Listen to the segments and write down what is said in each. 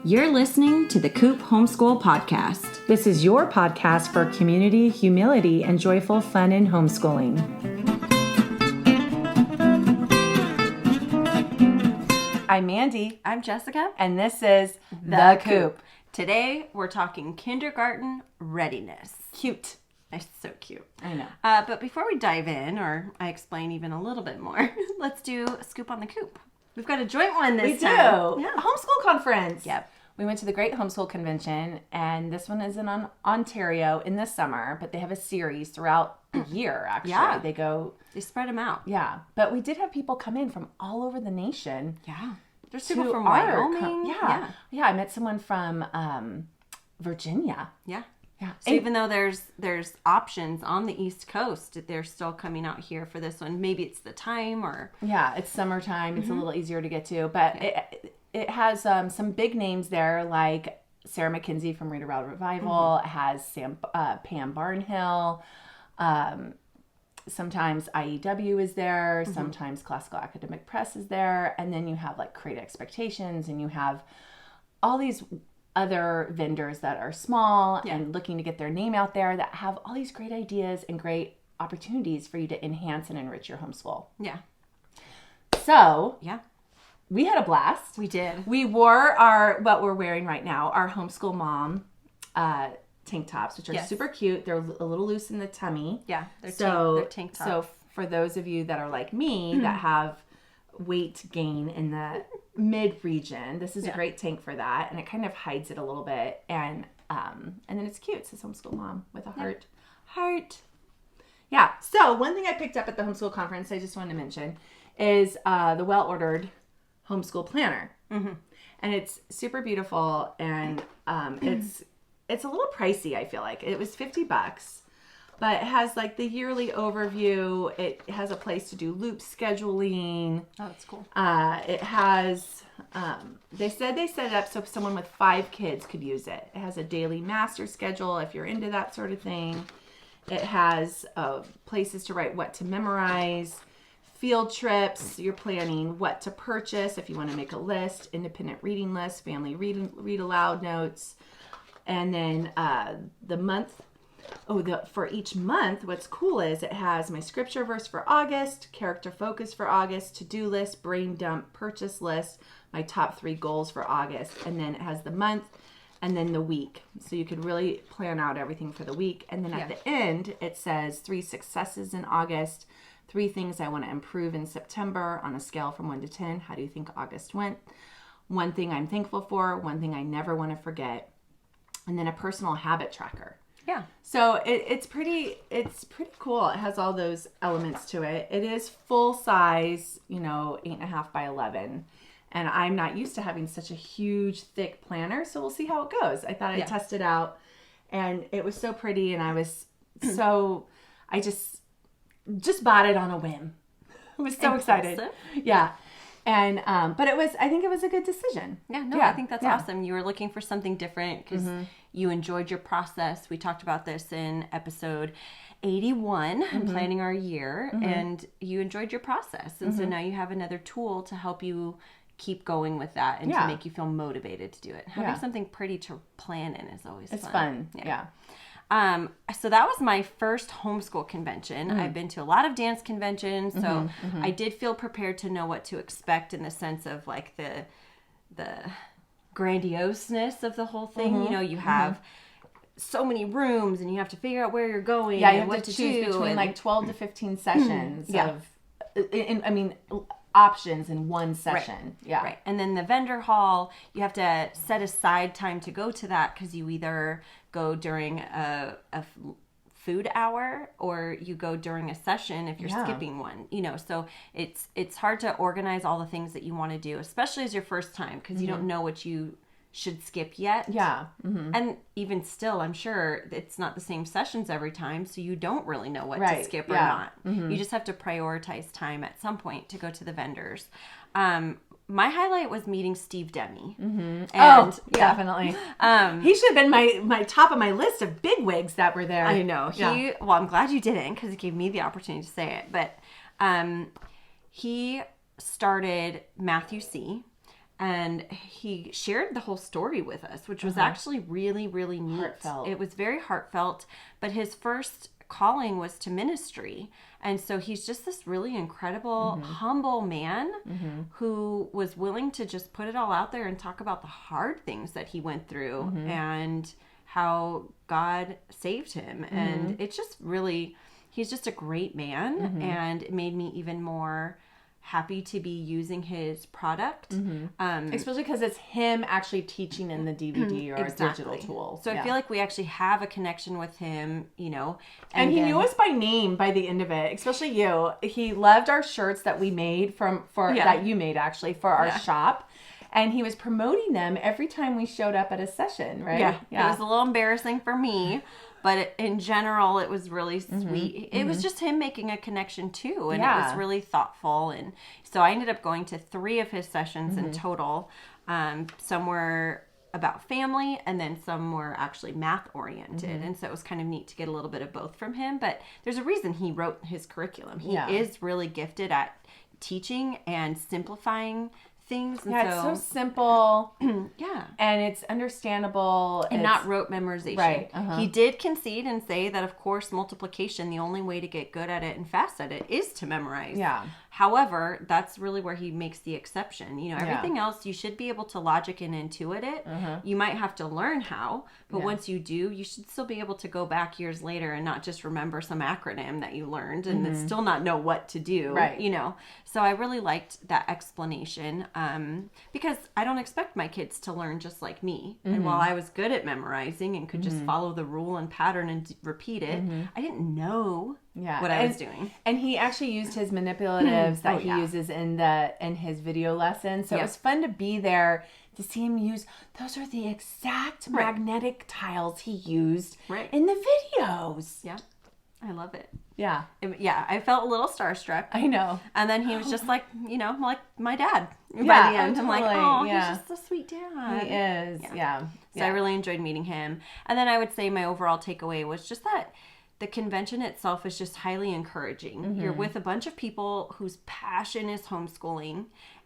You're listening to the Coop Homeschool Podcast. This is your podcast for community, humility, and joyful fun in homeschooling. I'm Mandy. I'm Jessica. And this is The Coop. Today, we're talking kindergarten readiness. Cute. It's so cute. I know. But before we dive in, or I explain even a little bit more, let's do a scoop on the coop. We've got a joint one this time. We do. Yeah. A homeschool conference. Yep. We went to the Great Homeschool Convention, and this one is in Ontario in the summer, but they have a series throughout the year, actually. Yeah. They spread them out. Yeah. But we did have people come in from all over the nation. Yeah. There's people from Wyoming. Yeah, I met someone from Virginia. Yeah. Yeah. So even though there's options on the East Coast, they're still coming out here for this one. Maybe it's the time or... Yeah, it's summertime. It's a little easier to get to. But it has some big names there, like Sarah McKenzie from Read Aloud Revival. It has Pam Barnhill. Sometimes IEW is there. Sometimes Classical Academic Press is there. And then you have like Create Expectations, and you have all these other vendors that are small and looking to get their name out there that have all these great ideas and great opportunities for you to enhance and enrich your homeschool. Yeah. So, yeah, we had a blast. We did. We wore what we're wearing right now, our homeschool mom tank tops, which are super cute. They're a little loose in the tummy. Yeah, they're tank tops. So for those of you that are like me that have weight gain in the mid region, this is a great tank for that, and it kind of hides it a little bit, and then it's cute. It says homeschool mom with a heart. Yeah. So one thing I picked up at the homeschool conference I just wanted to mention is the well-ordered homeschool planner, and it's super beautiful, and it's a little pricey. I feel like it was $50. But it has like the yearly overview. It has a place to do loop scheduling. Oh, that's cool. It has, they said they set it up so someone with 5 kids could use it. It has a daily master schedule if you're into that sort of thing. It has places to write what to memorize, field trips, you're planning what to purchase if you want to make a list, independent reading list, family read aloud notes, and then the month. For each month, what's cool is it has my scripture verse for August, character focus for August, to-do list, brain dump, purchase list, my top 3 goals for August, and then it has the month and then the week. So you could really plan out everything for the week. And then at the end, it says 3 successes in August, 3 things I want to improve in September on a scale from 1 to 10. How do you think August went? 1 thing I'm thankful for, 1 thing I never want to forget, and then a personal habit tracker. Yeah. So it's pretty cool. It has all those elements to it. It is full size, 8.5 by 11. And I'm not used to having such a huge, thick planner. So we'll see how it goes. I thought I'd test it out. And it was so pretty. And I was I just bought it on a whim. I was so excited. Yeah. And, but I think it was a good decision. Yeah, I think that's awesome. You were looking for something different because you enjoyed your process. We talked about this in episode 81 in planning our year, and you enjoyed your process. And so now you have another tool to help you keep going with that and to make you feel motivated to do it. Having something pretty to plan in is always fun. It's fun. Yeah. So that was my first homeschool convention. I've been to a lot of dance conventions, so I did feel prepared to know what to expect in the sense of like the grandioseness of the whole thing. You have so many rooms, and you have to figure out where you're going. Yeah, you have what to to choose do, between and like 12 to 15 sessions options in one session. Right. Yeah. Right. And then the vendor hall, you have to set aside time to go to that because you either go during a food hour or you go during a session if you're skipping one, so it's hard to organize all the things that you want to do, especially as your first time, because you don't know what you should skip yet. Yeah. And even still, I'm sure it's not the same sessions every time, so you don't really know what to skip or not. You just have to prioritize time at some point to go to the vendors. My highlight was meeting Steve Demi. And, definitely. He should have been my top of my list of bigwigs that were there. I know. Well, I'm glad you didn't, because it gave me the opportunity to say it. But he started Matthew C., And he shared the whole story with us, which was actually really, really neat. Heartfelt. It was very heartfelt. But his first calling was to ministry. And so he's just this really incredible, humble man who was willing to just put it all out there and talk about the hard things that he went through and how God saved him. And it's just really, he's just a great man. And it made me even more happy to be using his product. Especially because it's him actually teaching in the DVD or Exactly. a digital tool. So I feel like we actually have a connection with him, you know. And he knew us by name by the end of it, especially you. He loved our shirts that we made that you made actually for our shop. And he was promoting them every time we showed up at a session, right? Yeah. It was a little embarrassing for me, but in general, it was really sweet. It was just him making a connection too, and it was really thoughtful. And so I ended up going to 3 of his sessions in total. Some were about family, and then some were actually math oriented. And so it was kind of neat to get a little bit of both from him. But there's a reason he wrote his curriculum. He is really gifted at teaching and simplifying things. And it's so simple. Yeah. And it's understandable. And not rote memorization. Right. He did concede and say that, of course, multiplication, the only way to get good at it and fast at it is to memorize. Yeah. However, that's really where he makes the exception. You know, everything else, you should be able to logic and intuit it. You might have to learn how, but once you do, you should still be able to go back years later and not just remember some acronym that you learned and then still not know what to do. Right. You know, so I really liked that explanation because I don't expect my kids to learn just like me. And while I was good at memorizing and could just follow the rule and pattern and repeat it, I didn't know what I was doing. And he actually used his manipulatives that he uses in his video lesson. So it was fun to be there to see him use. Those are the exact magnetic tiles he used in the videos. Yeah. I love it. Yeah. I felt a little starstruck. I know. And then he was just like, you know, like my dad by Yeah, the end. totally. I'm like, oh, Yeah. he's just a sweet dad. He is. Yeah. So I really enjoyed meeting him. And then I would say my overall takeaway was just that the convention itself is just highly encouraging. You're with a bunch of people whose passion is homeschooling.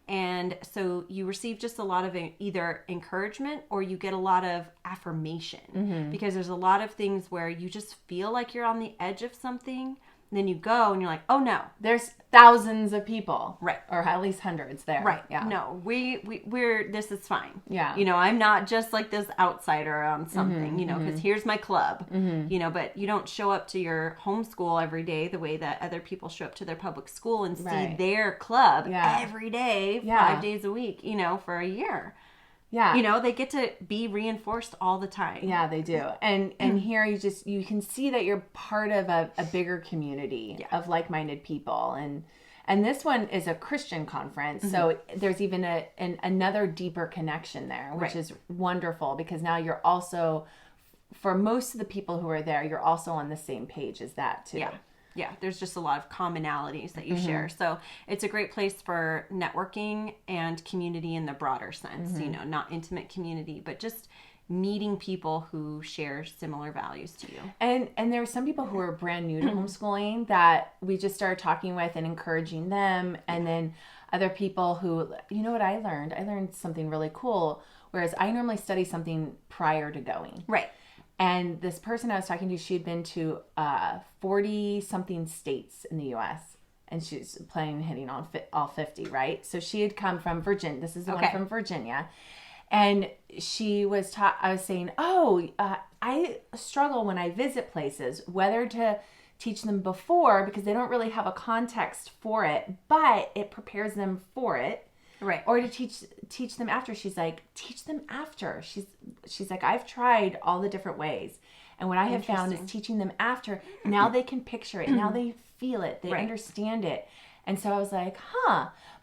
And so you receive just a lot of either encouragement or you get a lot of affirmation because there's a lot of things where you just feel like you're on the edge of something. And then you go and you're like, oh no. There's thousands of people. Right. Or at least hundreds there. Right. Yeah. No, we're, this is fine. Yeah. You know, I'm not just like this outsider on something, you know, because here's my club, you know, but you don't show up to your homeschool every day the way that other people show up to their public school and see their club every day, 5 days a week, you know, for a year. Yeah. You know, they get to be reinforced all the time. Yeah, they do. And here you can see that you're part of a bigger community of like-minded people. And this one is a Christian conference. So there's even another deeper connection there, which is wonderful because now you're also, for most of the people who are there, you're also on the same page as that too. Yeah, there's just a lot of commonalities that you share. So it's a great place for networking and community in the broader sense, you know, not intimate community, but just meeting people who share similar values to you. And there were some people who were brand new to homeschooling that we just started talking with and encouraging them. And then other people who, you know what I learned? I learned something really cool, whereas I normally study something prior to going. Right. And this person I was talking to, she had been to 40-something states in the U.S. And she was planning on hitting all 50, right? So she had come from Virginia. This is the one from Virginia. And she was I was saying, I struggle when I visit places, whether to teach them before, because they don't really have a context for it, but it prepares them for it. Right. Or to teach them after. She's like, teach them after. She's like, I've tried all the different ways. And what I have found is teaching them after. Now they can picture it. Now they feel it. They understand it. And so I was like,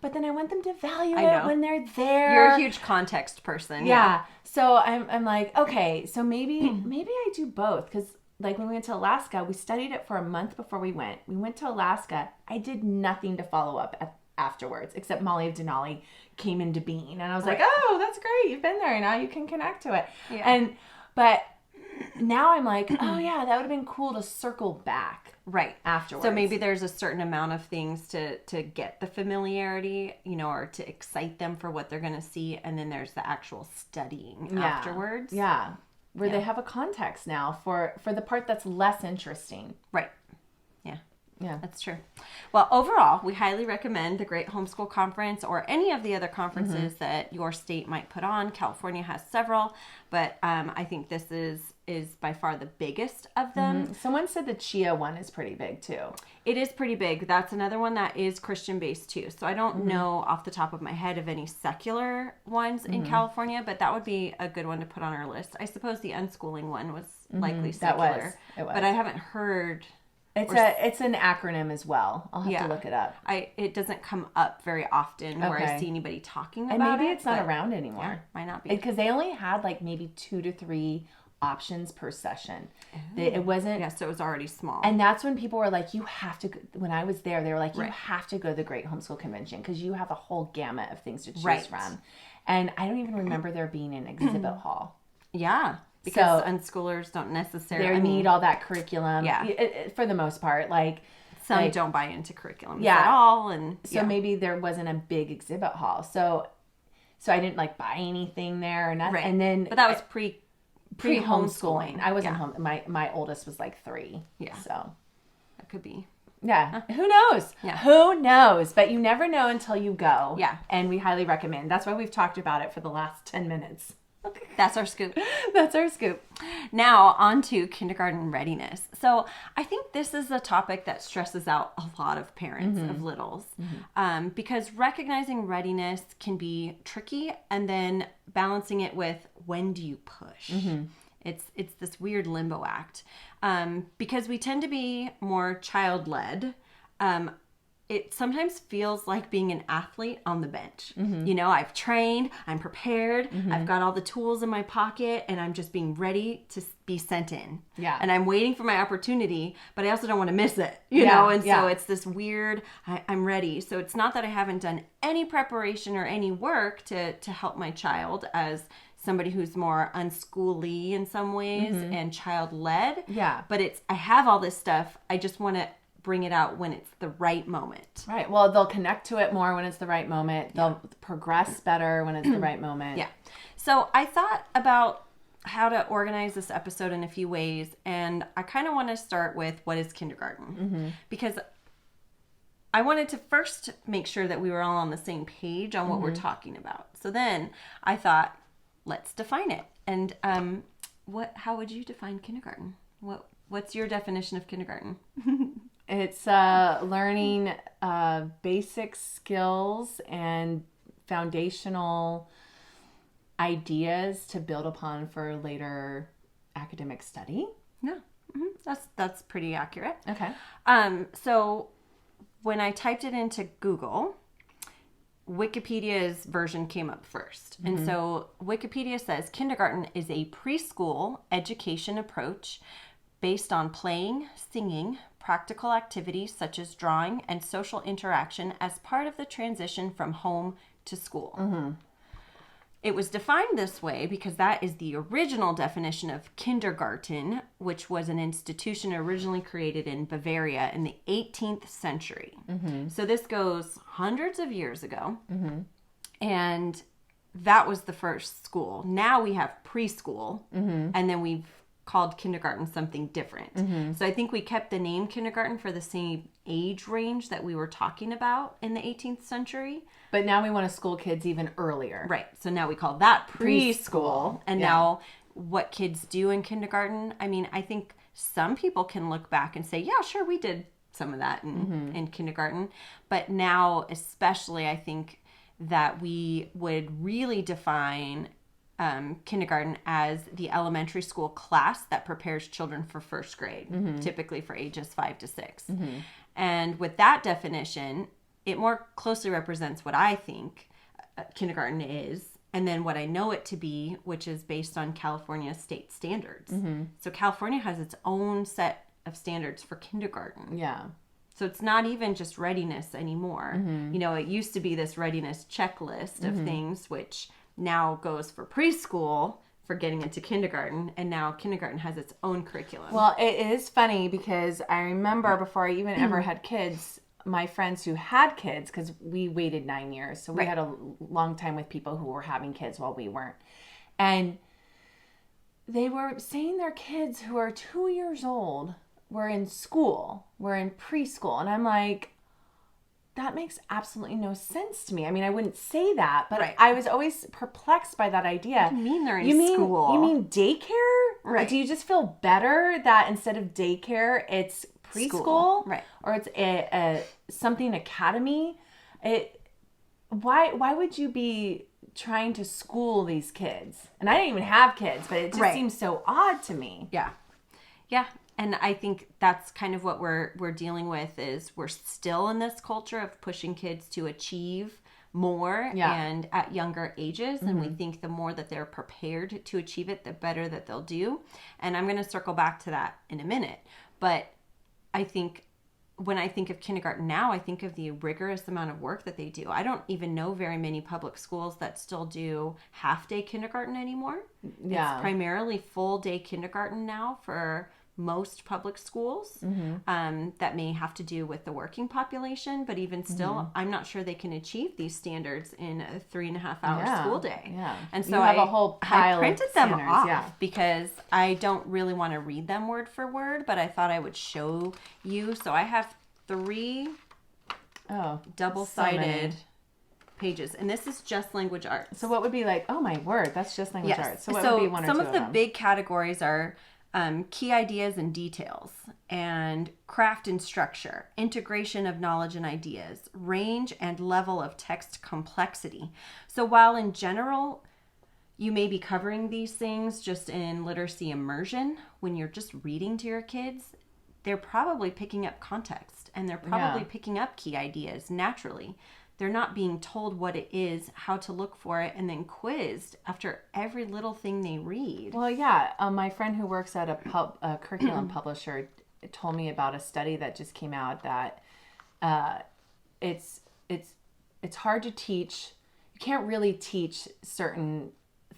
But then I want them to value it when they're there. You're a huge context person. Yeah. So I'm like, okay, so maybe I do both. Because like when we went to Alaska, we studied it for a month before we went. We went to Alaska. I did nothing to follow up afterwards, except Molly of Denali came into being. And I was like, oh, that's great. You've been there. Now you can connect to it. Yeah. But now I'm like, oh yeah, that would have been cool to circle back right afterwards. So maybe there's a certain amount of things to get the familiarity, or to excite them for what they're going to see. And then there's the actual studying afterwards. Yeah. Where they have a context now for the part that's less interesting. Right. Yeah. Yeah. That's true. Well, overall, we highly recommend the Great Homeschool Conference or any of the other conferences that your state might put on. California has several, but I think this is by far the biggest of them. Someone said the Chia one is pretty big too. It is pretty big. That's another one that is Christian-based too. So I don't know off the top of my head of any secular ones in California, but that would be a good one to put on our list. I suppose the unschooling one was likely secular. It was. But I haven't heard... It's an acronym as well. I'll have to look it up. It doesn't come up very often where I see anybody talking about it. And maybe it's not around anymore. Yeah, might not be. Because they only had like maybe 2 to 3 options per session. It wasn't... Yeah, so it was already small. And that's when people were like, you have to... When I was there, they were like, you have to go to the Great Homeschool Convention because you have a whole gamut of things to choose from. And I don't even remember there being an exhibit hall. Yeah. Because unschoolers don't necessarily... They need all that curriculum. Yeah. For the most part. Like... Some don't buy into curriculum at all. And so maybe there wasn't a big exhibit hall. So I didn't like buy anything there or nothing. Right. And then... But that was pre-homeschooling. I wasn't home. My oldest was like 3. Yeah. So... That could be... Yeah. Who knows? Yeah. Who knows? But you never know until you go. Yeah. And we highly recommend. That's why we've talked about it for the last 10 minutes. That's our scoop. That's our scoop. Now, on to kindergarten readiness. So I think this is a topic that stresses out a lot of parents of littles because recognizing readiness can be tricky, and then balancing it with when do you push? It's this weird limbo act because we tend to be more child-led. It sometimes feels like being an athlete on the bench. I've trained, I'm prepared, I've got all the tools in my pocket, and I'm just being ready to be sent in. Yeah. And I'm waiting for my opportunity, but I also don't want to miss it, know? And so it's this weird, I'm ready. So it's not that I haven't done any preparation or any work to help my child as somebody who's more unschooly in some ways and child-led. Yeah. But I have all this stuff. I just want to bring it out when it's the right moment. Right. Well, they'll connect to it more when it's the right moment. They'll progress better when it's the right moment. Yeah. So I thought about how to organize this episode in a few ways, and I kind of want to start with what is kindergarten, because I wanted to first make sure that we were all on the same page on what we're talking about. So then I thought, let's define it. And how would you define kindergarten? What's your definition of kindergarten? It's learning basic skills and foundational ideas to build upon for later academic study. Yeah, that's pretty accurate. Okay. So when I typed it into Google, Wikipedia's version came up first. And so Wikipedia says kindergarten is a preschool education approach based on playing, singing, practical activities such as drawing, and social interaction as part of the transition from home to school. It was defined this way because that is the original definition of kindergarten, which was an institution originally created in Bavaria in the 18th century. So this goes hundreds of years ago, and that was the first school. Now we have preschool, and then we've called kindergarten something different. So I think we kept the name kindergarten for the same age range that we were talking about in the 18th century. But now we want to school kids even earlier. Right. So now we call that preschool. And now what kids do in kindergarten, I mean, I think some people can look back and say, yeah, sure, we did some of that in kindergarten. But now, especially, I think that we would really define kindergarten as the elementary school class that prepares children for first grade, typically for ages 5 to 6. And with that definition, it more closely represents what I think kindergarten is, and then what I know it to be, which is based on California state standards. So California has its own set of standards for kindergarten. Yeah. So it's not even just readiness anymore. It used to be this readiness checklist of things, which now goes for preschool for getting into kindergarten, and now kindergarten has its own curriculum. Well, it is funny because I remember before I even ever had kids, my friends who had kids, because we waited 9 years, so we had a long time with people who were having kids while we weren't. And they were saying their kids who are 2 years old were in school, were in preschool. And I'm like, that makes absolutely no sense to me. I mean, I wouldn't say that, but I was always perplexed by that idea. What do you mean they're in school? You mean daycare? Right. Do you just feel better that instead of daycare, it's preschool? School. Right. Or it's a something academy? Why would you be trying to school these kids? And I didn't even have kids, but it just seems so odd to me. Yeah. Yeah. And I think that's kind of what we're dealing with is we're still in this culture of pushing kids to achieve more and at younger ages. And we think the more that they're prepared to achieve it, the better that they'll do. And I'm going to circle back to that in a minute. But I think when I think of kindergarten now, I think of the rigorous amount of work that they do. I don't even know very many public schools that still do half-day kindergarten anymore. Yeah. It's primarily full-day kindergarten now for most public schools. That may have to do with the working population, but even still, I'm not sure they can achieve these standards in a 3.5-hour school day. Yeah. And so you have a whole pile I printed of them standards, off because I don't really want to read them word for word, but I thought I would show you. So I have 3 double-sided pages, and this is just language arts. So what would be like, oh my word, that's just language arts. So what would be one or two some of the them? big categories are key ideas and details, and craft and structure, integration of knowledge and ideas, range and level of text complexity. So while in general, you may be covering these things just in literacy immersion, when you're just reading to your kids, they're probably picking up context and they're probably picking up key ideas naturally. They're not being told what it is, how to look for it, and then quizzed after every little thing they read. Well, yeah. My friend who works at a curriculum publisher told me about a study that just came out that it's hard to teach. You can't really teach certain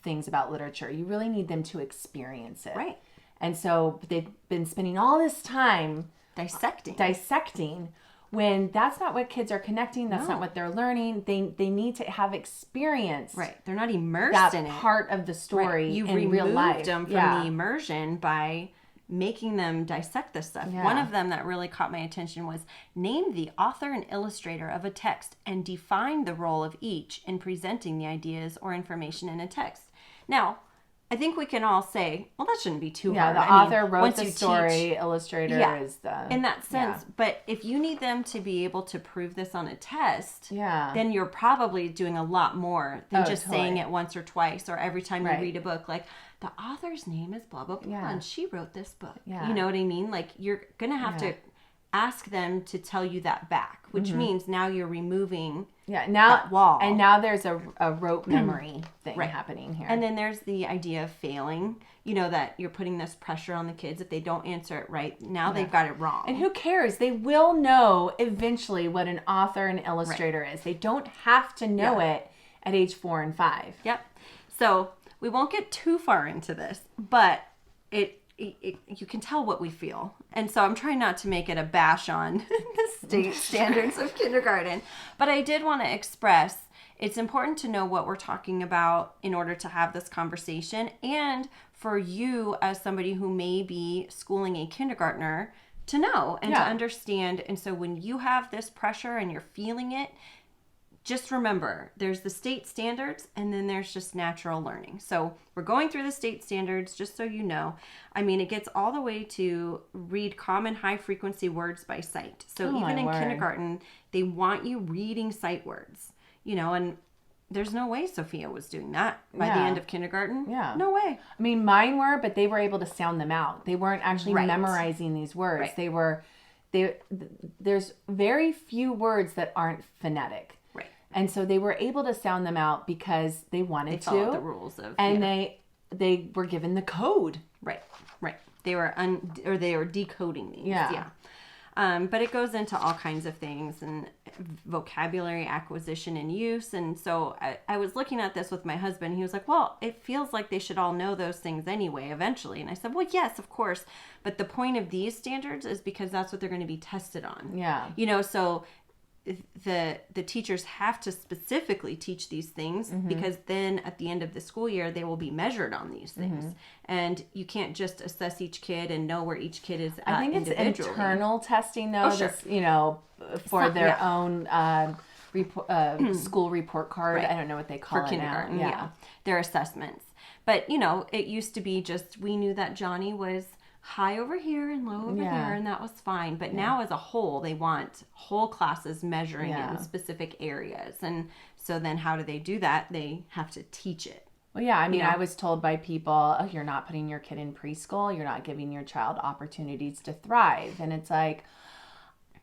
things about literature. You really need them to experience it. Right. And so they've been spending all this time Dissecting. When that's not what kids are connecting, that's not what they're learning. They need to have experience. Right. They're not immersed in it. That part of the story You in real life. removed them from the immersion by making them dissect this stuff. Yeah. One of them that really caught my attention was name the author and illustrator of a text and define the role of each in presenting the ideas or information in a text. Now, I think we can all say, well, that shouldn't be too hard. Yeah, the author wrote the story, illustrator is the... In that sense. Yeah. But if you need them to be able to prove this on a test, then you're probably doing a lot more than just saying it once or twice or every time you read a book. Like, the author's name is blah, blah, blah, and she wrote this book. Yeah. You know what I mean? Like, you're going to have to ask them to tell you that back, which means now you're removing that wall. And now there's a rote memory thing happening here. And then there's the idea of failing, you know, that you're putting this pressure on the kids. If they don't answer it right, now they've got it wrong. And who cares? They will know eventually what an author and illustrator is. They don't have to know it at age 4 and 5. Yep. So we won't get too far into this, but you can tell what we feel. And so I'm trying not to make it a bash on the state standards of kindergarten. But I did want to express it's important to know what we're talking about in order to have this conversation. And for you as somebody who may be schooling a kindergartner to know and to understand. And so when you have this pressure and you're feeling it, just remember, there's the state standards and then there's just natural learning. So we're going through the state standards, just so you know. I mean, it gets all the way to read common high frequency words by sight. So even in kindergarten, they want you reading sight words, you know, and there's no way Sophia was doing that by the end of kindergarten. Yeah. No way. I mean, mine were, but they were able to sound them out. They weren't actually memorizing these words. There's very few words that aren't phonetic. And so they were able to sound them out because they wanted to. They followed the rules of... And they were given the code. Right. They were decoding these. Yeah. But it goes into all kinds of things and vocabulary acquisition and use. And so I was looking at this with my husband. He was like, well, it feels like they should all know those things anyway, eventually. And I said, well, yes, of course. But the point of these standards is because that's what they're going to be tested on. Yeah. You know, so the teachers have to specifically teach these things because then at the end of the school year they will be measured on these things, and you can't just assess each kid and know where each kid is at. I think it's individually. internal testing though. Oh, sure. This, you know, for their own school report card. Right. I don't know what they call for it kindergarten. now. Yeah, their assessments. But you know, it used to be just we knew that Johnny was high over here and low over there, and that was fine. But now as a whole, they want whole classes measuring in specific areas. And so then how do they do that? They have to teach it. Well, yeah, I mean, I was told by people, oh, you're not putting your kid in preschool. You're not giving your child opportunities to thrive. And it's like,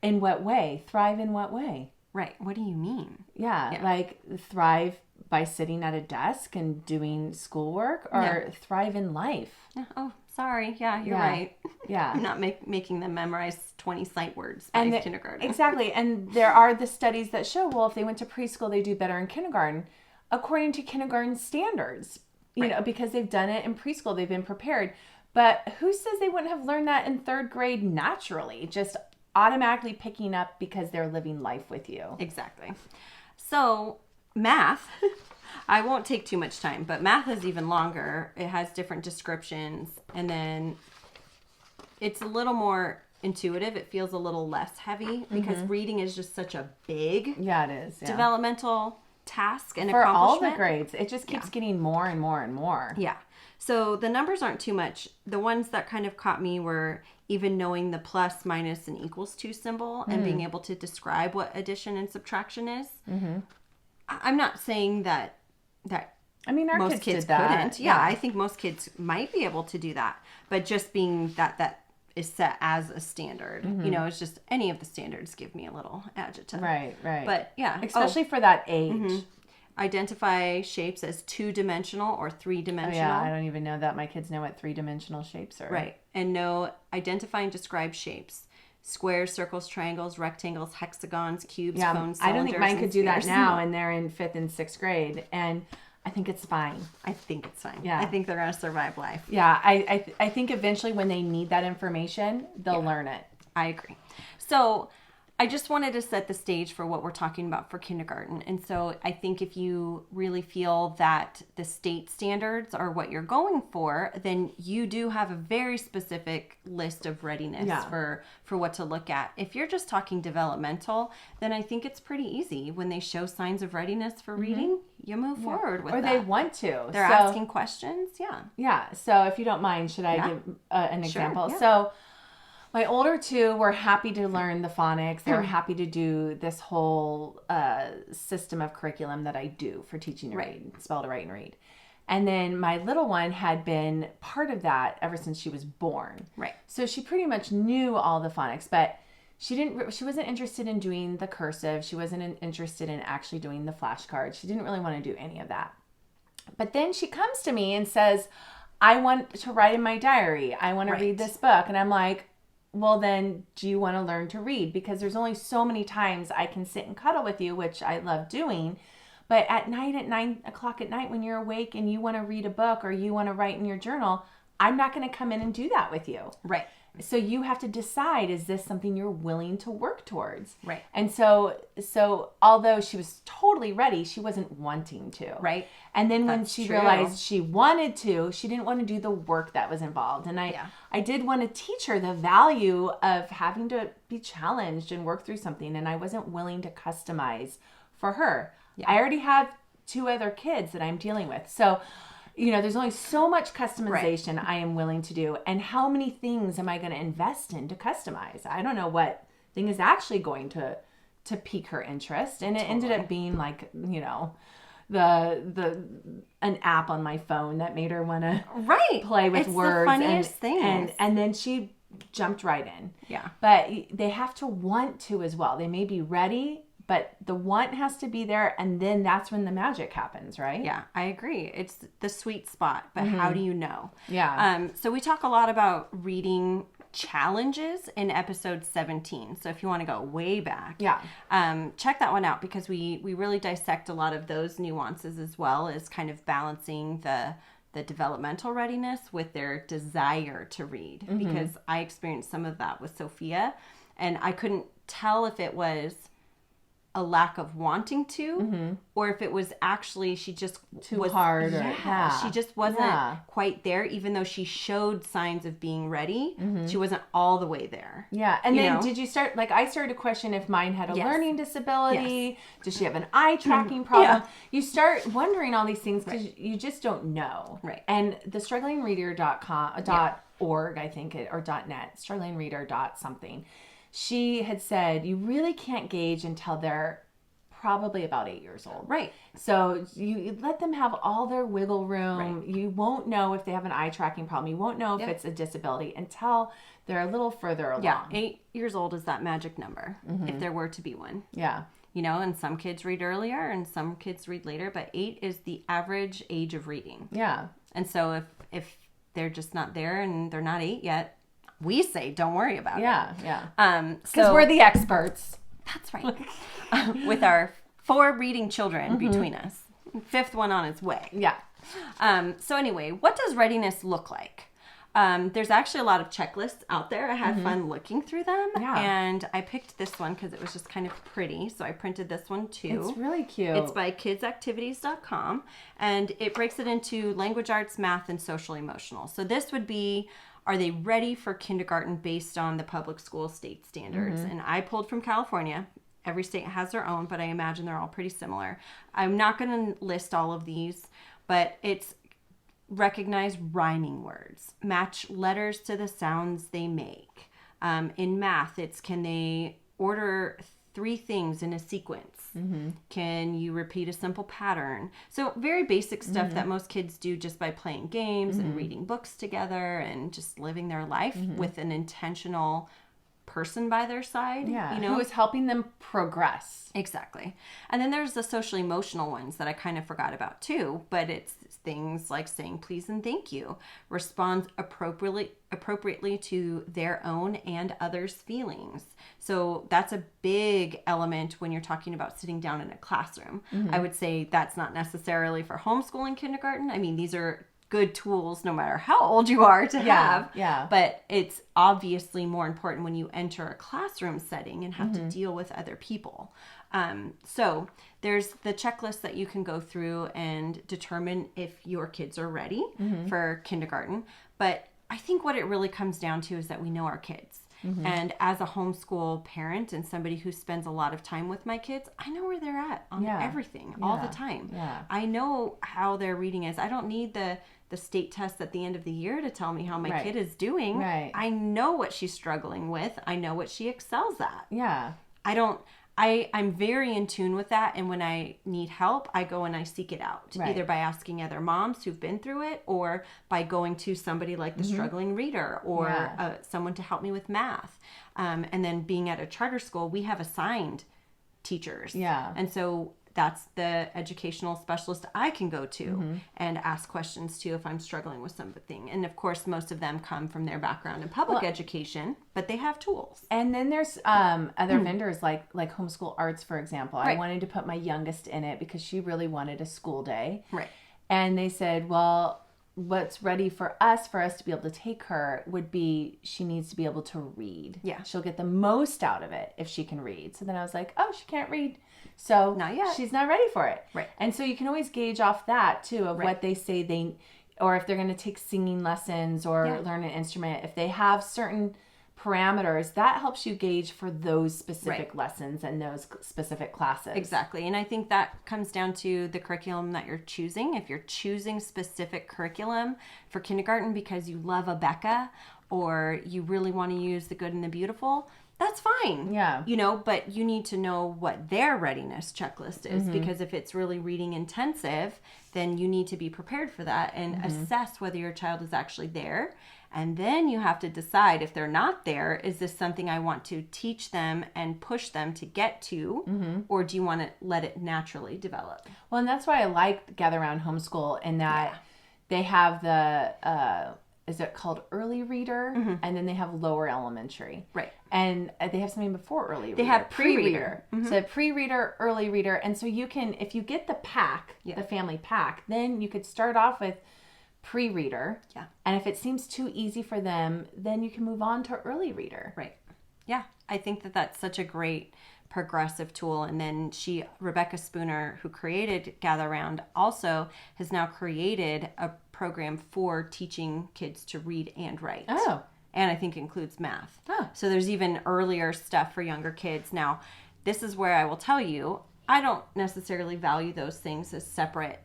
in what way? Thrive in what way? Right. What do you mean? Yeah. Like thrive by sitting at a desk and doing schoolwork, or thrive in life. Oh, sorry. Yeah, you're right. Yeah. I'm not making them memorize 20 sight words by kindergarten. Exactly. And there are the studies that show, well, if they went to preschool, they do better in kindergarten, according to kindergarten standards, you know, because they've done it in preschool, they've been prepared. But who says they wouldn't have learned that in third grade naturally, just automatically picking up because they're living life with you? Exactly. So math, I won't take too much time, but math is even longer. It has different descriptions, and then it's a little more intuitive. It feels a little less heavy because reading is just such a big developmental task and for all accomplishment. the grades. It just keeps getting more and more and more. Yeah. So the numbers aren't too much. The ones that kind of caught me were even knowing the plus, minus, and equals to symbol and being able to describe what addition and subtraction is. I'm not saying that I mean, our most kids couldn't. did that. Yeah, I think most kids might be able to do that. But just being that is set as a standard, you know, it's just any of the standards give me a little adjective. Right. But yeah. Especially for that age. Identify shapes as 2-dimensional or 3-dimensional. Oh, yeah, I don't even know that. My kids know what 3-dimensional shapes are. Right. And identify and describe shapes. Squares, circles, triangles, rectangles, hexagons, cubes, cones, cylinders, I don't think mine could do that spheres. now, and they're in 5th and 6th grade, and I think it's fine. I think it's fine. Yeah. I think they're going to survive life. Yeah, I think eventually when they need that information, they'll learn it. I agree. So I just wanted to set the stage for what we're talking about for kindergarten. And so I think if you really feel that the state standards are what you're going for, then you do have a very specific list of readiness for what to look at. If you're just talking developmental, then I think it's pretty easy. When they show signs of readiness for reading, you move forward with that. Or they want to. They're asking questions. Yeah. Yeah. So if you don't mind, should I give an example? Yeah. So my older two were happy to learn the phonics. They were happy to do this whole system of curriculum that I do for teaching to read, spell to write and read. And then my little one had been part of that ever since she was born. Right. So she pretty much knew all the phonics, but she wasn't interested in doing the cursive. She wasn't interested in actually doing the flashcards. She didn't really want to do any of that. But then she comes to me and says, I want to write in my diary. I want to read this book. And I'm like, well, then do you want to learn to read? Because there's only so many times I can sit and cuddle with you, which I love doing. But at night, at 9 o'clock at night, when you're awake and you want to read a book or you want to write in your journal, I'm not going to come in and do that with you. Right. So you have to decide, is this something you're willing to work towards? Right. And so although she was totally ready, she wasn't wanting to. Right. And then when she realized she wanted to, she didn't want to do the work that was involved. And I did want to teach her the value of having to be challenged and work through something. And I wasn't willing to customize for her. Yeah. I already have 2 other kids that I'm dealing with. So, you know, there's only so much customization I am willing to do. And how many things am I going to invest in to customize? I don't know what thing is actually going to pique her interest. And it ended up being like, you know, an app on my phone that made her want to play with words. It's the funniest thing. And then she jumped right in. Yeah. But they have to want to as well. They may be ready, but the want has to be there, and then that's when the magic happens, right? Yeah, I agree. It's the sweet spot, but how do you know? Yeah. So we talk a lot about reading challenges in episode 17. So if you want to go way back, check that one out, because we really dissect a lot of those nuances, as well as kind of balancing the developmental readiness with their desire to read. Because I experienced some of that with Sophia, and I couldn't tell if it was a lack of wanting to, or if it was actually she just was hard. She just wasn't quite there, even though she showed signs of being ready. She wasn't all the way there. And then did you start, like, I started to question if mine had a learning disability. Does she have an eye tracking problem? You start wondering all these things because you just don't know. Right. And the strugglingreader.org, I think, or .net, strugglingreader. something. She had said, you really can't gauge until they're probably about 8 years old. Right. So you let them have all their wiggle room. Right. You won't know if they have an eye tracking problem. You won't know if it's a disability until they're a little further along. Yeah, 8 years old is that magic number, if there were to be one. Yeah. You know, and some kids read earlier and some kids read later, but 8 is the average age of reading. Yeah. And so if they're just not there and they're not 8 yet, we say don't worry about it. Yeah. Because we're the experts. That's right. With our 4 reading children between us. 5th one on its way. Yeah. So anyway, what does readiness look like? There's actually a lot of checklists out there. I had fun looking through them. Yeah. And I picked this one because it was just kind of pretty. So I printed this one too. It's really cute. It's by kidsactivities.com. And it breaks it into language arts, math, and social emotional. So this would be, are they ready for kindergarten based on the public school state standards? And I pulled from California. Every state has their own, but I imagine they're all pretty similar. I'm not going to list all of these, but it's recognize rhyming words, match letters to the sounds they make. In math, it's can they order 3 things in a sequence? Can you repeat a simple pattern? So very basic stuff that most kids do just by playing games and reading books together and just living their life with an intentional person by their side. Yeah, you know, who is helping them progress. Exactly. And then there's the social emotional ones that I kind of forgot about too, but it's things like saying please and thank you, respond appropriately to their own and others' feelings. So that's a big element when you're talking about sitting down in a classroom. I would say that's not necessarily for homeschooling kindergarten. I mean, these are good tools no matter how old you are to have. Yeah. But it's obviously more important when you enter a classroom setting and have to deal with other people. So there's the checklist that you can go through and determine if your kids are ready for kindergarten. But I think what it really comes down to is that we know our kids. And as a homeschool parent and somebody who spends a lot of time with my kids, I know where they're at on everything all the time. Yeah. I know how their reading is. I don't need the state test at the end of the year to tell me how my kid is doing. Right. I know what she's struggling with. I know what she excels at. Yeah. I'm very in tune with that, and when I need help, I go and I seek it out, either by asking other moms who've been through it, or by going to somebody like the struggling reader, or someone to help me with math. And then being at a charter school, we have assigned teachers. Yeah. And so that's the educational specialist I can go to and ask questions to if I'm struggling with something. And of course, most of them come from their background in public education, but they have tools. And then there's other vendors like Homeschool Arts, for example. Right. I wanted to put my youngest in it because she really wanted a school day. Right. And they said, well, what's ready for us to be able to take her would be she needs to be able to read. Yeah. She'll get the most out of it if she can read. So then I was like, oh, she can't read. So not yet. She's not ready for it. Right. And so you can always gauge off that too of what they say or if they're going to take singing lessons or learn an instrument. If they have certain parameters, that helps you gauge for those specific lessons and those specific classes. Exactly. And I think that comes down to the curriculum that you're choosing. If you're choosing specific curriculum for kindergarten because you love Abeka or you really want to use the good and the beautiful, that's fine. Yeah. You know, but you need to know what their readiness checklist is because if it's really reading intensive, then you need to be prepared for that and assess whether your child is actually there. And then you have to decide if they're not there, is this something I want to teach them and push them to get to, or do you want to let it naturally develop? Well, and that's why I like Gather Around Homeschool in that they have the is it called early reader? And then they have lower elementary. Right. And they have something before early reader. They have pre-reader. So pre-reader, early reader. And so you can, if you get the pack, the family pack, then you could start off with pre-reader. Yeah. And if it seems too easy for them, then you can move on to early reader. Right. Yeah. I think that that's such a great progressive tool. And then Rebecca Spooner, who created Gather Round, also has now created a program for teaching kids to read and write. Oh. And I think includes math. Oh. So there's even earlier stuff for younger kids. Now, this is where I will tell you, I don't necessarily value those things as separate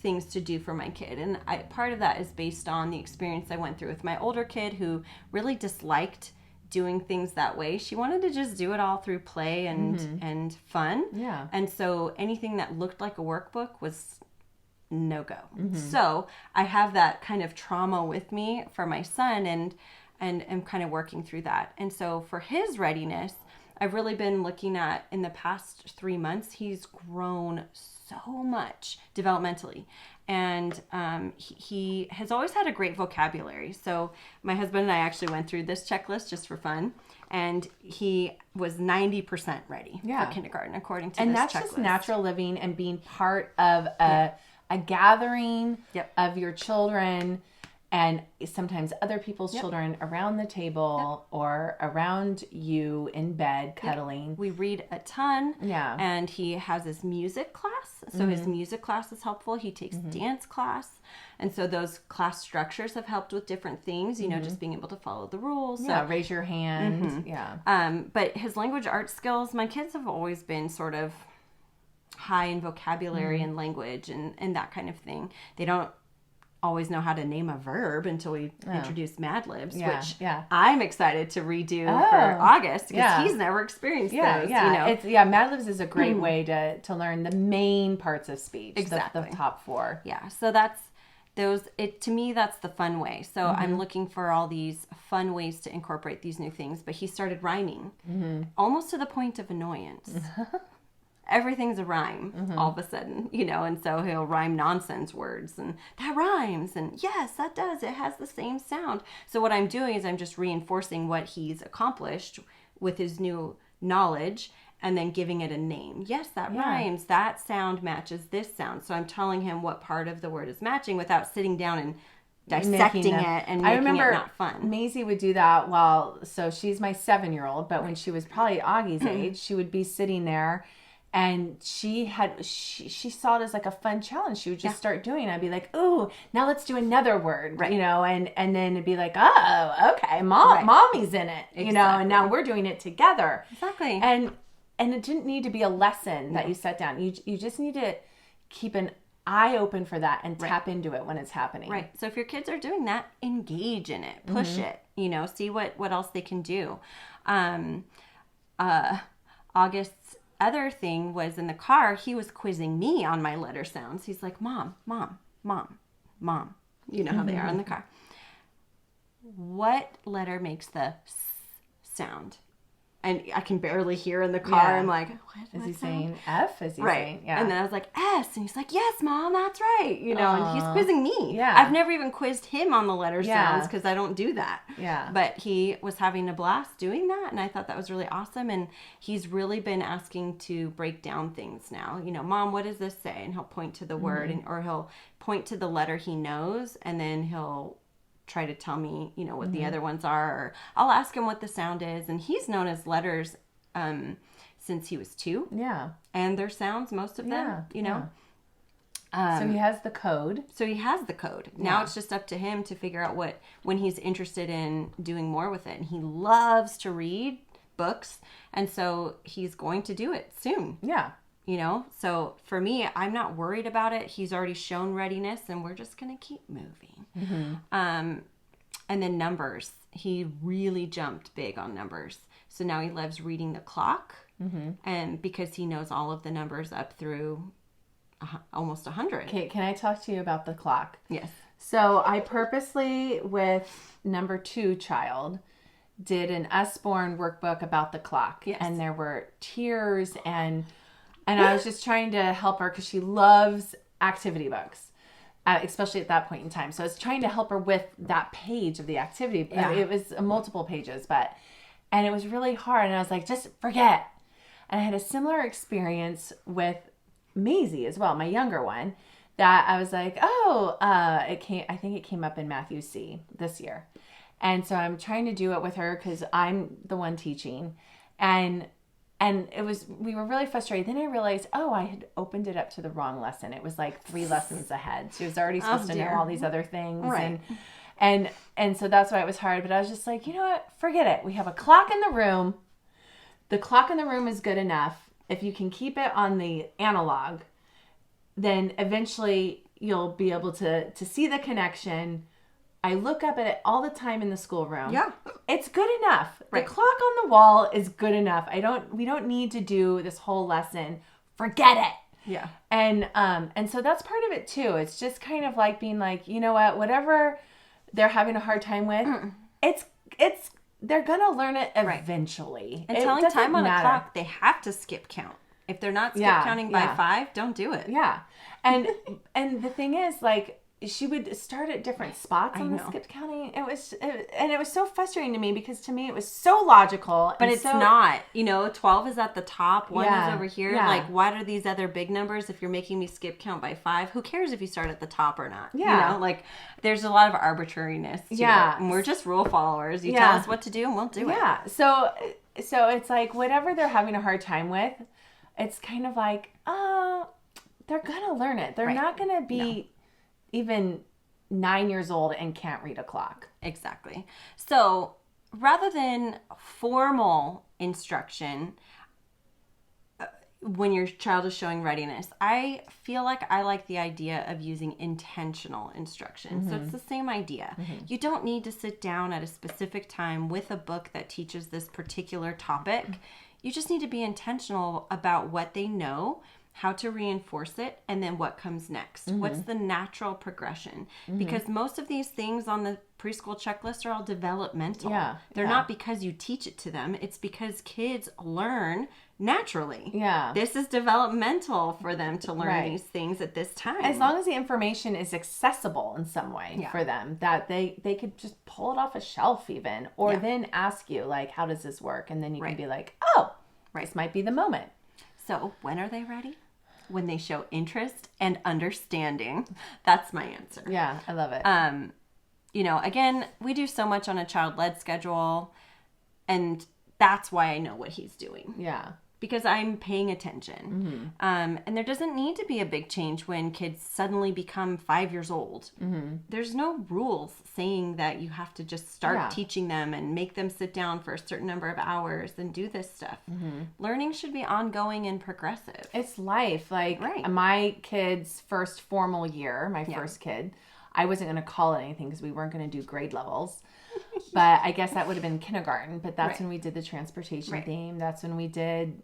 things to do for my kid. And part of that is based on the experience I went through with my older kid, who really disliked doing things that way. She wanted to just do it all through play and fun. Yeah. And so anything that looked like a workbook was no go. So I have that kind of trauma with me for my son, and am kind of working through that. And so for his readiness, I've really been looking at, in the past 3 months, he's grown so much developmentally. And he has always had a great vocabulary. So my husband and I actually went through this checklist just for fun. And he was 90% ready for kindergarten, according to this checklist. And that's just natural living and being part of a gathering of your children, and sometimes other people's children around the table or around you in bed cuddling. We read a ton. Yeah. And he has his music class. So his music class is helpful. He takes dance class. And so those class structures have helped with different things, you know, just being able to follow the rules. Yeah, so, raise your hand. but his language arts skills, my kids have always been sort of high in vocabulary and language and that kind of thing. They don't always know how to name a verb until we introduce Mad Libs, which I'm excited to redo for August, because he's never experienced those. Yeah, you know? Mad Libs is a great way to learn the main parts of speech. Exactly. The top 4. Yeah, so that's those. To me, that's the fun way. So I'm looking for all these fun ways to incorporate these new things. But he started rhyming, almost to the point of annoyance. Everything's a rhyme all of a sudden, you know, and so he'll rhyme nonsense words, and that rhymes, and yes, that does. It has the same sound. So what I'm doing is I'm just reinforcing what he's accomplished with his new knowledge, and then giving it a name. Yes, that rhymes. That sound matches this sound. So I'm telling him what part of the word is matching without sitting down and dissecting it and making it not fun. Maisie would do that so she's my 7-year-old, but when she was probably Augie's age, she would be sitting there. And she saw it as like a fun challenge. She would just start doing it. I'd be like, ooh, now let's do another word, you know, and then it'd be like, oh, okay, mommy's in it, you know, and now we're doing it together. Exactly. And it didn't need to be a lesson that you set down. You just need to keep an eye open for that and tap into it when it's happening. Right. So if your kids are doing that, engage in it, push it, you know, see what else they can do. August's other thing was, in the car, he was quizzing me on my letter sounds. He's like, Mom. You know how they are in the car. What letter makes the s sound? And I can barely hear in the car. I'm like, what is he saying? F? Is he saying? Yeah. And then I was like, S. And he's like, yes, Mom, that's right. You know, and he's quizzing me. Yeah. I've never even quizzed him on the letter sounds, because I don't do that. Yeah. But he was having a blast doing that, and I thought that was really awesome. And he's really been asking to break down things now. You know, Mom, what does this say? And he'll point to the word, or he'll point to the letter he knows, and then he'll try to tell me, you know, what the other ones are, or I'll ask him what the sound is. And he's known his letters since he was 2. Yeah. And their sounds, most of them, you know. So he has the code. Now it's just up to him to figure out when he's interested in doing more with it. And he loves to read books, and so he's going to do it soon. Yeah. You know, so for me, I'm not worried about it. He's already shown readiness, and we're just going to keep moving. And then numbers. He really jumped big on numbers. So now he loves reading the clock, and because he knows all of the numbers up through almost 100. Okay, can I talk to you about the clock? Yes. So I purposely, with number 2 child, did an Usborne workbook about the clock. Yes. And there were tears, and I was just trying to help her because she loves activity books. especially at that point in time. So I was trying to help her with that page of the activity. Yeah. It was multiple pages, and it was really hard. And I was like, just forget. And I had a similar experience with Maisie as well, my younger one, that I was like, I think it came up in Matthew C this year. And so I'm trying to do it with her because I'm the one teaching. And we were really frustrated. Then I realized, I had opened it up to the wrong lesson. It was like 3 lessons ahead. She was already supposed to know all these other things. Right. And so that's why it was hard. But I was just like, you know what? Forget it. We have a clock in the room. The clock in the room is good enough. If you can keep it on the analog, then eventually you'll be able to see the connection. I look up at it all the time in the schoolroom. Yeah. It's good enough. Right. The clock on the wall is good enough. We don't need to do this whole lesson. Forget it. Yeah. And so that's part of it too. It's just kind of like being like, you know what, whatever they're having a hard time with, it's they're gonna learn it eventually. And telling time on a clock, they have to skip count. If they're not skip counting by 5, don't do it. Yeah. And the thing is, like, she would start at different spots on the skip counting. It was so frustrating to me because to me it was so logical. But it's not. 12 is at the top. 1 is over here. Yeah. Like, what are these other big numbers if you're making me skip count by 5? Who cares if you start at the top or not? Yeah. Like, there's a lot of arbitrariness to it. And we're just rule followers. You tell us what to do and we'll do it. Yeah. So it's like whatever they're having a hard time with, it's kind of like, they're going to learn it. They're not going to be even 9 years old and can't read a clock. Exactly. So rather than formal instruction, when your child is showing readiness, I feel like I like the idea of using intentional instruction. So it's the same idea. You don't need to sit down at a specific time with a book that teaches this particular topic. You just need to be intentional about what they know, how to reinforce it, and then what comes next. What's the natural progression? Because most of these things on the preschool checklist are all developmental. They're not because you teach it to them. It's because kids learn naturally. This is developmental for them to learn these things at this time. As long as the information is accessible in some way for them, that they could just pull it off a shelf even, or then ask you, like, how does this work? And then you can be like, this might be the moment. So when are they ready? When they show interest and understanding. That's my answer. Yeah, I love it. Again, we do so much on a child-led schedule, and that's why I know what he's doing. Yeah. Because I'm paying attention. And there doesn't need to be a big change when kids suddenly become 5 years old. There's no rules saying that you have to just start teaching them and make them sit down for a certain number of hours and do this stuff. Learning should be ongoing and progressive. It's life. Like my kid's first formal year, my first kid, I wasn't going to call it anything because we weren't going to do grade levels. But I guess that would have been kindergarten. But that's when we did the transportation theme. That's when we did,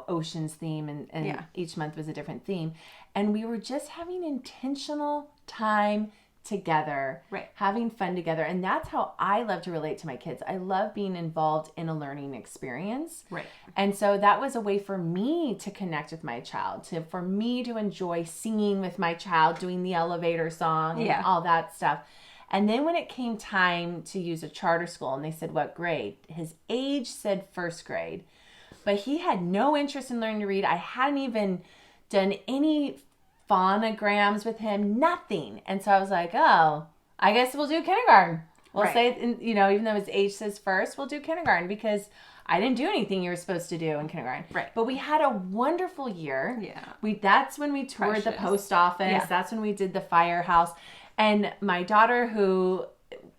oceans theme. And each month was a different theme. And we were just having intentional time together, having fun together. And that's how I love to relate to my kids. I love being involved in a learning experience. And so that was a way for me to connect with my child, for me to enjoy singing with my child, doing the elevator song and all that stuff. And then when it came time to use a charter school and they said, what grade? His age said first grade, but he had no interest in learning to read. I hadn't even done any phonograms with him, nothing. And so I was like, I guess we'll do kindergarten. We'll say, even though his age says first, we'll do kindergarten because I didn't do anything you were supposed to do in kindergarten. But we had a wonderful year. That's when we toured the post office. That's when we did the firehouse. And my daughter, who,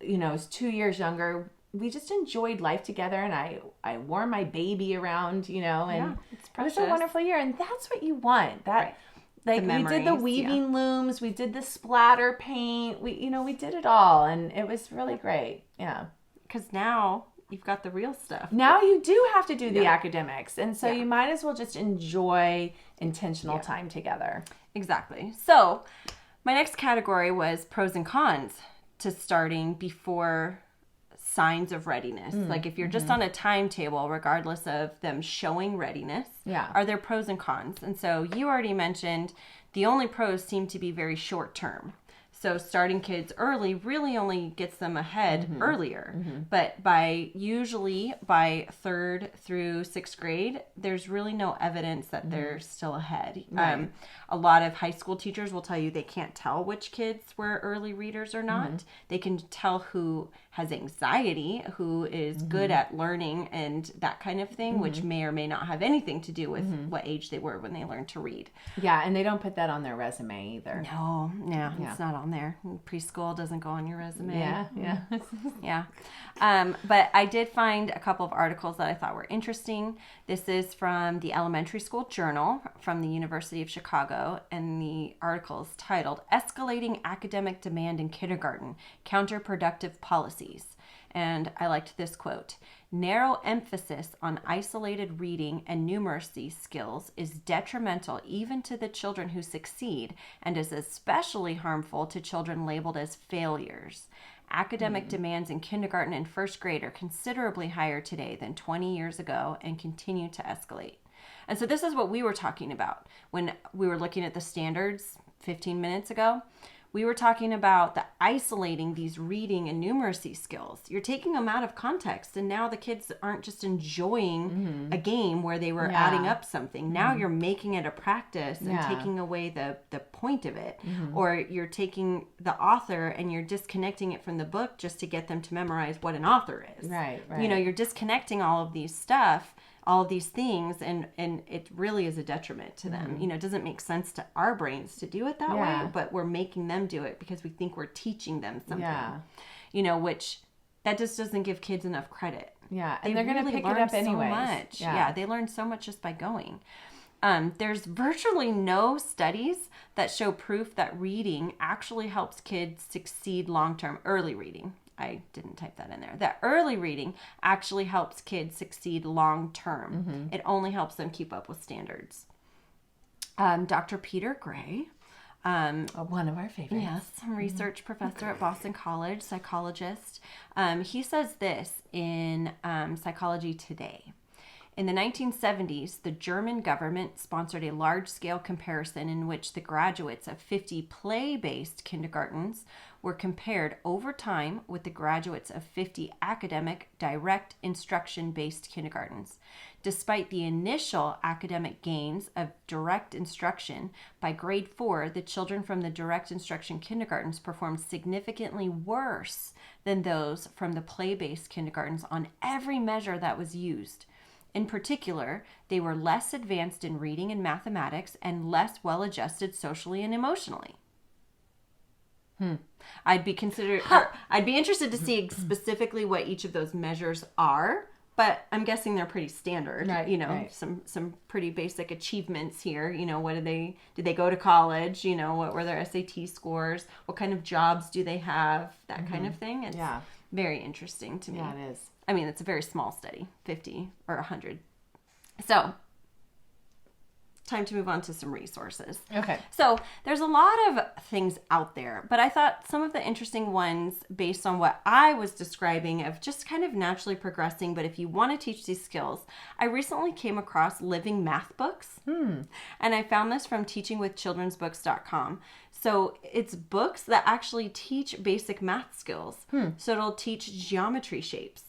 is 2 years younger, we just enjoyed life together. And I wore my baby around, and it was a wonderful year. And that's what you want. Like we did the weaving looms, we did the splatter paint, we did it all. And it was really great. Yeah. Because now you've got the real stuff. Now you do have to do the academics. And so you might as well just enjoy intentional time together. Exactly. So my next category was pros and cons to starting before signs of readiness. Like if you're just on a timetable, regardless of them showing readiness, are there pros and cons? And so you already mentioned The only pros seem to be very short term. So starting kids early really only gets them ahead earlier. But usually by 3rd through 6th grade, there's really no evidence that they're still ahead. Right. A lot of high school teachers will tell you they can't tell which kids were early readers or not. They can tell who has anxiety, who is good at learning and that kind of thing, which may or may not have anything to do with what age they were when they learned to read. Yeah, and they don't put that on their resume either. No, it's not on there. Preschool doesn't go on your resume. Yeah. But I did find a couple of articles that I thought were interesting. This is from the Elementary School Journal from the University of Chicago, and the article is titled Escalating Academic Demand in Kindergarten, Counterproductive Policies. And I liked this quote. Narrow emphasis on isolated reading and numeracy skills is detrimental even to the children who succeed and is especially harmful to children labeled as failures. Academic demands in kindergarten and 1st grade are considerably higher today than 20 years ago and continue to escalate. And so this is what we were talking about when we were looking at the standards 15 minutes ago. We were talking about the isolating these reading and numeracy skills. You're taking them out of context, and now the kids aren't just enjoying a game where they were adding up something. Now you're making it a practice and taking away the point of it. Or you're taking the author and you're disconnecting it from the book just to get them to memorize what an author is. Right. You're disconnecting all of these things, and it really is a detriment to them. It doesn't make sense to our brains to do it that way, but we're making them do it because we think we're teaching them something. Which that just doesn't give kids enough credit. And they're going to pick it up anyway. So much. They learn so much just by going. There's virtually no studies that show proof that reading actually helps kids succeed long-term. Early reading. I didn't type that in there. That early reading actually helps kids succeed long term. It only helps them keep up with standards. Dr. Peter Gray, one of our favorites. Yes, research professor at Boston College, psychologist. He says this in Psychology Today. In the 1970s, the German government sponsored a large-scale comparison in which the graduates of 50 play-based kindergartens were compared over time with the graduates of 50 academic, direct instruction-based kindergartens. Despite the initial academic gains of direct instruction, by grade 4, the children from the direct instruction kindergartens performed significantly worse than those from the play-based kindergartens on every measure that was used. In particular, they were less advanced in reading and mathematics and less well-adjusted socially and emotionally. I'd be interested to see specifically what each of those measures are, but I'm guessing they're pretty standard. Right. Some pretty basic achievements here. What did they go to college? What were their SAT scores? What kind of jobs do they have? That kind of thing. It's very interesting to me. Yeah, it is. I mean, it's a very small study, 50 or 100. So, time to move on to some resources. Okay. So, there's a lot of things out there, but I thought some of the interesting ones based on what I was describing of just kind of naturally progressing, but if you want to teach these skills, I recently came across living math books. And I found this from teachingwithchildrensbooks.com. So it's books that actually teach basic math skills. So it'll teach geometry shapes.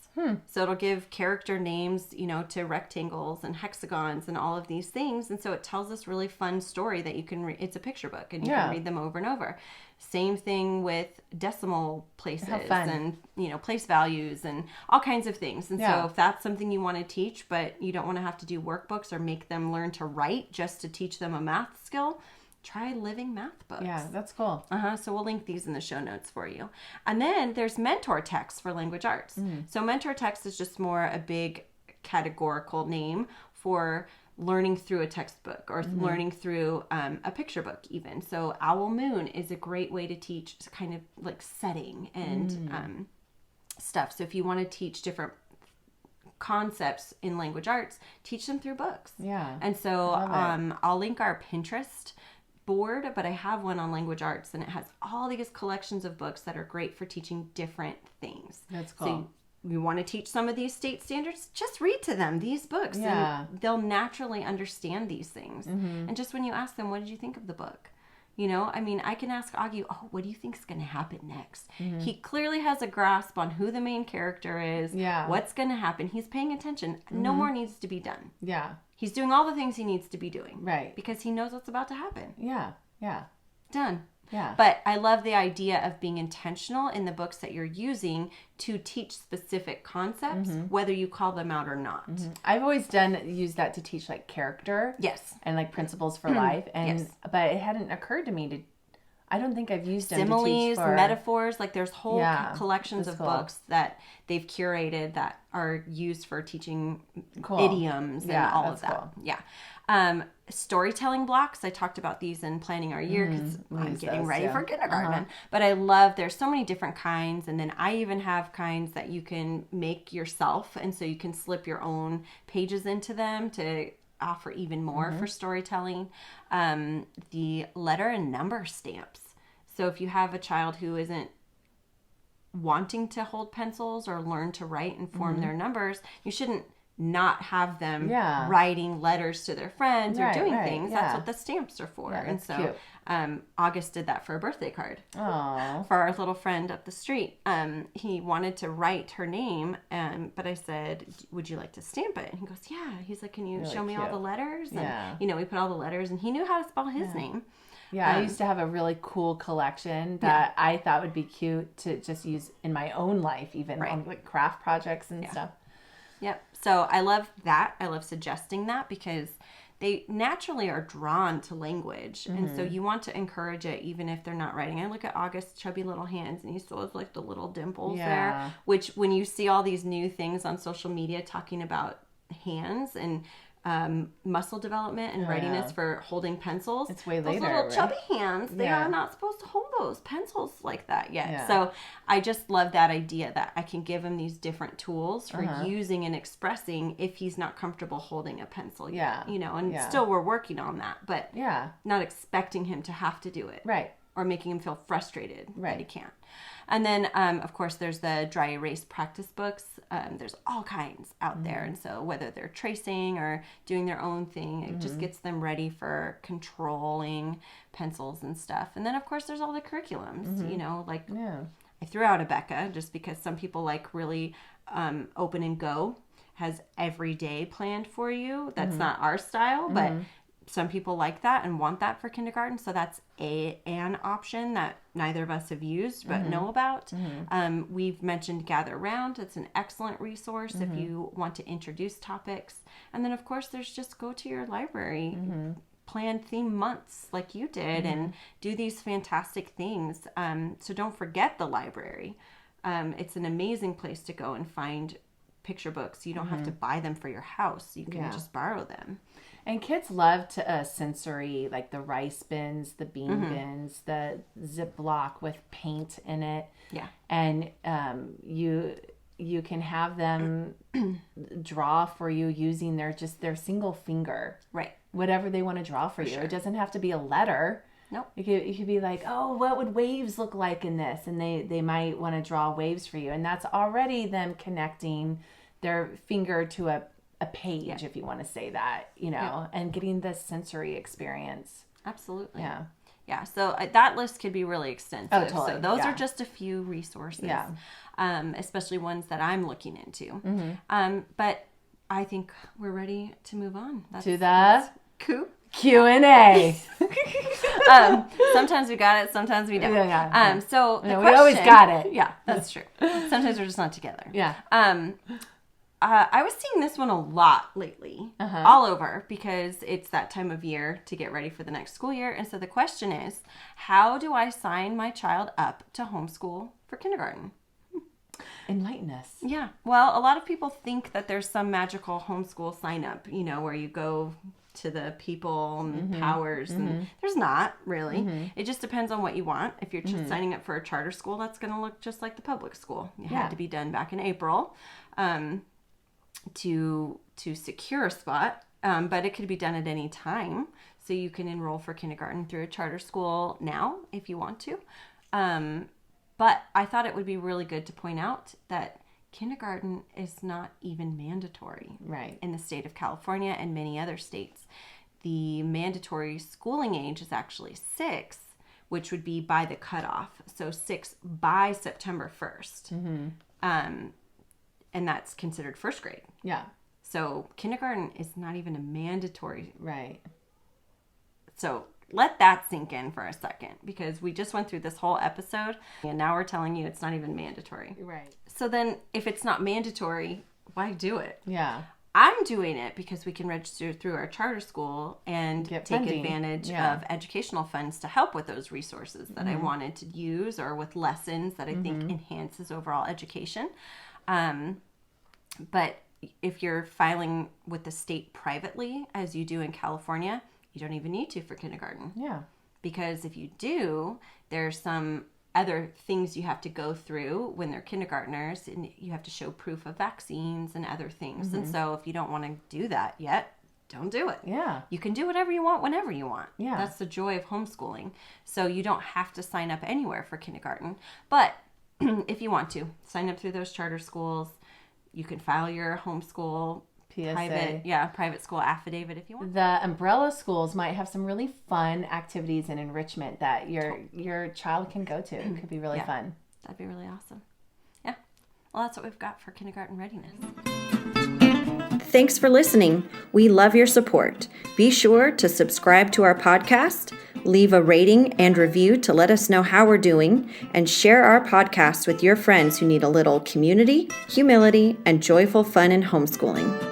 So it'll give character names, to rectangles and hexagons and all of these things. And so it tells this really fun story that you can read. It's a picture book and you can read them over and over. Same thing with decimal places and, place values and all kinds of things. And so if that's something you want to teach, but you don't want to have to do workbooks or make them learn to write just to teach them a math skill, try living math books. Yeah, that's cool. So we'll link these in the show notes for you. And then there's mentor text for language arts. So mentor text is just more a big categorical name for learning through a textbook or learning through a picture book even. So Owl Moon is a great way to teach kind of like setting and stuff. So if you want to teach different concepts in language arts, teach them through books. Yeah. And so I'll link our Pinterest board, but I have one on language arts and it has all these collections of books that are great for teaching different things. That's cool. So you want to teach some of these state standards, just read to them these books. Yeah. And they'll naturally understand these things. And just when you ask them, what did you think of the book? You know, I mean, I can ask Augie, oh, what do you think is going to happen next? He clearly has a grasp on who the main character is, what's going to happen. He's paying attention. No more needs to be done. Yeah. He's doing all the things he needs to be doing. Right. Because he knows what's about to happen. Yeah. Yeah. Done. Yeah. But I love the idea of being intentional in the books that you're using to teach specific concepts, whether you call them out or not. I've always used that to teach like character. Yes. And like principles for life. And but it hadn't occurred to me to. I don't think I've used them to teach Similes, for metaphors, like there's whole collections of cool. books that they've curated that are used for teaching Cool. idioms and all of that. Cool. Yeah. Storytelling blocks. I talked about these in planning our year because I'm getting ready for kindergarten. But I love, there's so many different kinds. And then I even have kinds that you can make yourself. And so you can slip your own pages into them to offer even more for storytelling. The letter and number stamps. So if you have a child who isn't wanting to hold pencils or learn to write and form their numbers, you shouldn't not have them writing letters to their friends or doing things. That's what the stamps are for. Yeah, and so cute. August did that for a birthday card. Aww. For our little friend up the street. He wanted to write her name, but I said, would you like to stamp it? And he goes, yeah. He's like, can you show me all the letters? And, you know, we put all the letters, and he knew how to spell his name. Yeah, I used to have a really cool collection that I thought would be cute to just use in my own life, even on like craft projects and stuff. Yep. So I love that. I love suggesting that because they naturally are drawn to language. And so you want to encourage it even if they're not writing. I look at August's chubby little hands and he still has like the little dimples there, which when you see all these new things on social media talking about hands and muscle development and readiness for holding pencils. It's way those later, little right? chubby hands, they are not supposed to hold those pencils like that yet. So I just love that idea that I can give him these different tools for using and expressing if he's not comfortable holding a pencil yet. You know, and still we're working on that, but not expecting him to have to do it. Right. Or making him feel frustrated that he can't. And then, of course, there's the dry erase practice books. There's all kinds out there. And so whether they're tracing or doing their own thing, it just gets them ready for controlling pencils and stuff. And then, of course, there's all the curriculums, you know, like I threw out a Becca just because some people like really open and go, has every day planned for you. That's not our style, but some people like that and want that for kindergarten. So that's an option that neither of us have used but know about. We've mentioned Gather Round. It's an excellent resource if you want to introduce topics. And then, of course, there's just go to your library, plan theme months like you did, and do these fantastic things. So don't forget the library. It's an amazing place to go and find picture books. You don't have to buy them for your house. You can just borrow them. And kids love to sensory, like the rice bins, the bean bins, the Ziploc with paint in it. Yeah. And you can have them draw for you using their single finger. Right. Whatever they want to draw for you. Sure. It doesn't have to be a letter. Nope. You could be like, oh, what would waves look like in this? And they might want to draw waves for you. And that's already them connecting their finger to a page, if you want to say that, you know, and getting the sensory experience. Absolutely. Yeah. Yeah. So that list could be really extensive. Oh, totally. So those are just a few resources, especially ones that I'm looking into. But I think we're ready to move on. That's Coop Q&A. Sometimes we got it, sometimes we don't. So we always got it. Yeah, that's true. Sometimes we're just not together. Yeah. I was seeing this one a lot lately, all over, because it's that time of year to get ready for the next school year. And so the question is, how do I sign my child up to homeschool for kindergarten? Enlighten us. Yeah. Well, a lot of people think that there's some magical homeschool sign up, you know, where you go to the people and powers, and there's not really. It just depends on what you want. If you're just signing up for a charter school, that's going to look just like the public school. It had to be done back in April. To secure a spot, but it could be done at any time. So you can enroll for kindergarten through a charter school now if you want to. But I thought it would be really good to point out that kindergarten is not even mandatory Right. in the state of California and many other states. The mandatory schooling age is actually 6, which would be by the cutoff. So 6 by September 1st. And that's considered first grade. Yeah. So kindergarten is not even a mandatory. Right. So let that sink in for a second, because we just went through this whole episode and now we're telling you it's not even mandatory. Right. So then if it's not mandatory, why do it? Yeah. I'm doing it because we can register through our charter school and Get take funding. advantage Yeah. of educational funds to help with those resources that I wanted to use, or with lessons that I think enhances overall education. But if you're filing with the state privately, as you do in California, you don't even need to for kindergarten. Yeah. Because if you do, there's some other things you have to go through when they're kindergartners, and you have to show proof of vaccines and other things. And so if you don't want to do that yet, don't do it. Yeah. You can do whatever you want whenever you want. Yeah. That's the joy of homeschooling. So you don't have to sign up anywhere for kindergarten. But if you want to, sign up through those charter schools. You can file your homeschool PSA. private school affidavit if you want. The umbrella schools might have some really fun activities and enrichment that your child can go to. It could be really fun. That'd be really awesome. Yeah. Well, that's what we've got for kindergarten readiness. Thanks for listening. We love your support. Be sure to subscribe to our podcast, leave a rating and review to let us know how we're doing, and share our podcast with your friends who need a little community, humility, and joyful fun in homeschooling.